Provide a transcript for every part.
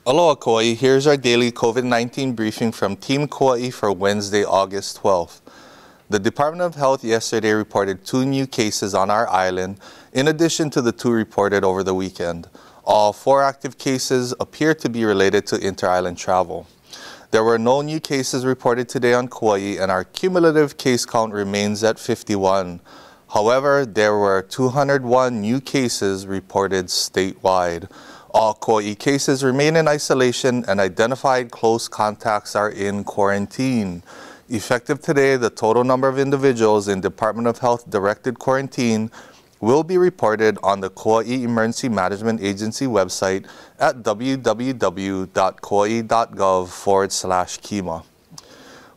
Aloha Kauai, here's our daily COVID-19 briefing from Team Kauai for Wednesday, August 12th. The Department of Health yesterday reported 2 new cases on our island, in addition to the 2 reported over the weekend. All 4 active cases appear to be related to inter-island travel. There were no new cases reported today on Kauai, and our cumulative case count remains at 51. However, there were 201 new cases reported statewide. All Kauai cases remain in isolation, and identified close contacts are in quarantine. Effective today, the total number of individuals in Department of Health directed quarantine will be reported on the Kauai Emergency Management Agency website at www.kauai.gov/KEMA.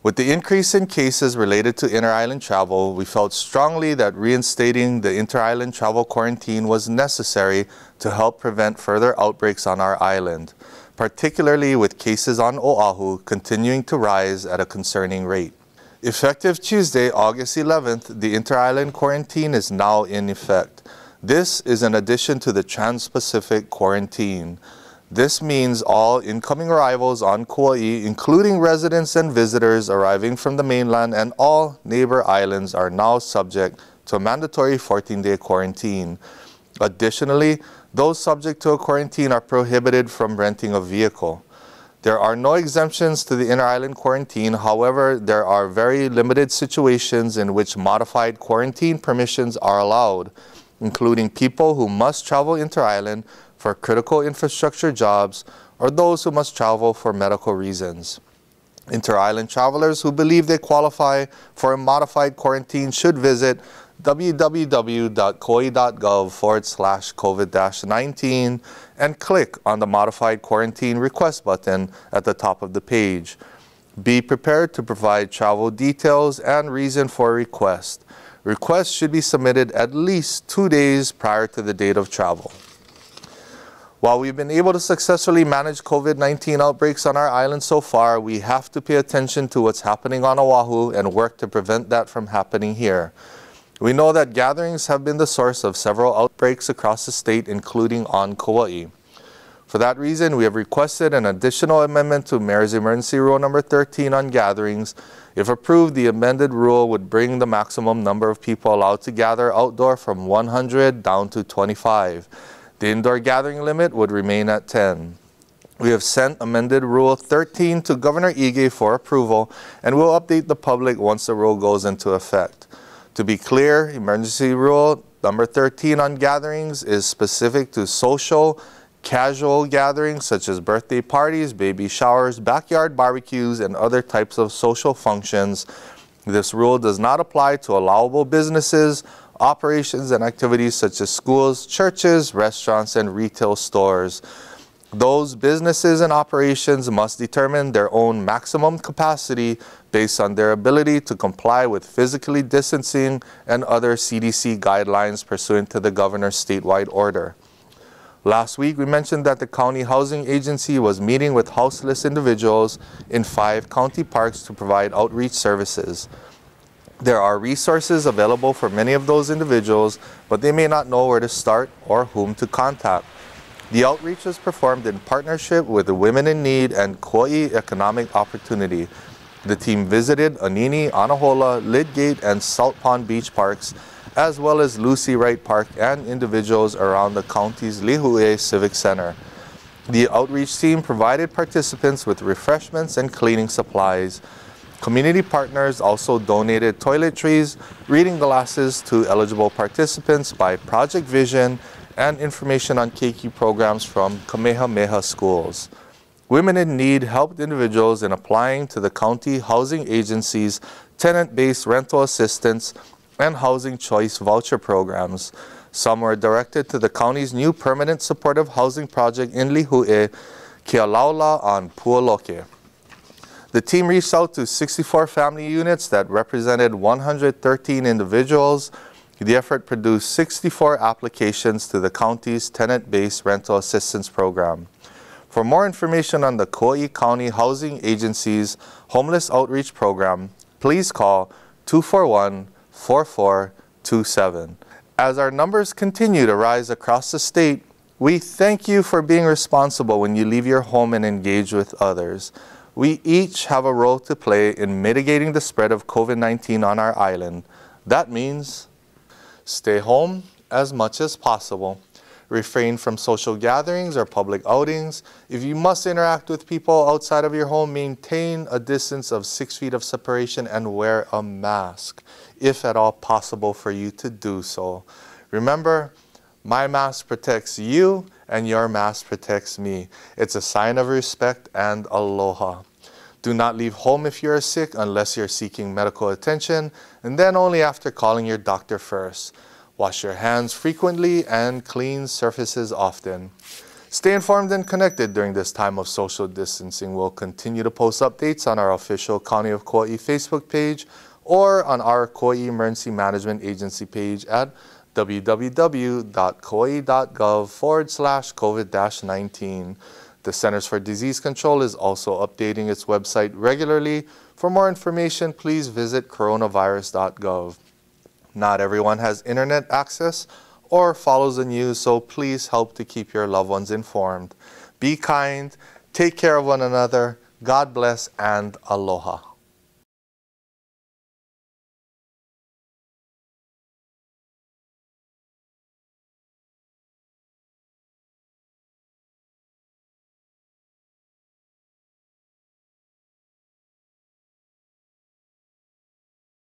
With the increase in cases related to inter-island travel, we felt strongly that reinstating the inter-island travel quarantine was necessary to help prevent further outbreaks on our island, particularly with cases on Oahu continuing to rise at a concerning rate. Effective Tuesday, August 11th, the inter-island quarantine is now in effect. This is in addition to the Trans-Pacific quarantine. This means all incoming arrivals on Kauai, including residents and visitors arriving from the mainland and all neighbor islands, are now subject to a mandatory 14-day quarantine. Additionally, those subject to a quarantine are prohibited from renting a vehicle. There are no exemptions to the inter-island quarantine. However, there are very limited situations in which modified quarantine permissions are allowed, including people who must travel inter-island for critical infrastructure jobs or those who must travel for medical reasons. Inter-island travelers who believe they qualify for a modified quarantine should visit www.kauai.gov/COVID-19 and click on the Modified Quarantine Request button at the top of the page. Be prepared to provide travel details and reason for request. Requests should be submitted at least 2 days prior to the date of travel. While we've been able to successfully manage COVID-19 outbreaks on our island so far, we have to pay attention to what's happening on Oahu and work to prevent that from happening here. We know that gatherings have been the source of several outbreaks across the state, including on Kauai. For that reason, we have requested an additional amendment to Mayor's Emergency Rule number 13 on gatherings. If approved, the amended rule would bring the maximum number of people allowed to gather outdoor from 100 down to 25. The indoor gathering limit would remain at 10. We have sent amended Rule 13 to Governor Ige for approval, and will update the public once the rule goes into effect. To be clear, Emergency Rule number 13 on gatherings is specific to social, casual gatherings such as birthday parties, baby showers, backyard barbecues, and other types of social functions. This rule does not apply to allowable businesses, operations, and activities such as schools, churches, restaurants, and retail stores. Those businesses and operations must determine their own maximum capacity based on their ability to comply with physically distancing and other CDC guidelines pursuant to the governor's statewide order. Last week, we mentioned that the County Housing Agency was meeting with houseless individuals in 5 county parks to provide outreach services. There are resources available for many of those individuals, but they may not know where to start or whom to contact. The outreach was performed in partnership with the Women in Need and Kauai Economic Opportunity. The team visited Anini, Anahola, Lidgate, and Salt Pond Beach Parks, as well as Lucy Wright Park and individuals around the county's Lihue Civic Center. The outreach team provided participants with refreshments and cleaning supplies. Community partners also donated toiletries, reading glasses to eligible participants by Project Vision, and information on keiki programs from Kamehameha schools. Women in Need helped individuals in applying to the County Housing Agency's tenant-based rental assistance and housing choice voucher programs. Some were directed to the county's new permanent supportive housing project in Lihue, Kealaula on Pualoke. The team reached out to 64 family units that represented 113 individuals. The effort produced 64 applications to the county's tenant-based rental assistance program. For more information on the Kauai County Housing Agency's Homeless Outreach Program, please call 241-4427. As our numbers continue to rise across the state, We thank you for being responsible when you leave your home and engage with others. We each have a role to play in mitigating the spread of COVID-19 on our island. That means stay home as much as possible. Refrain from social gatherings or public outings. If you must interact with people outside of your home, maintain a distance of 6 feet of separation and wear a mask, if at all possible for you to do so. Remember, my mask protects you and your mask protects me. It's a sign of respect and aloha. Do not leave home if you are sick unless you're seeking medical attention, and then only after calling your doctor first. Wash your hands frequently and clean surfaces often. Stay informed and connected during this time of social distancing. We'll continue to post updates on our official County of Kauai Facebook page or on our Kauai Emergency Management Agency page at www.kauai.gov/COVID-19. The Centers for Disease Control is also updating its website regularly. For more information, please visit coronavirus.gov. Not everyone has internet access or follows the news, so please help to keep your loved ones informed. Be kind, take care of one another, God bless, and aloha.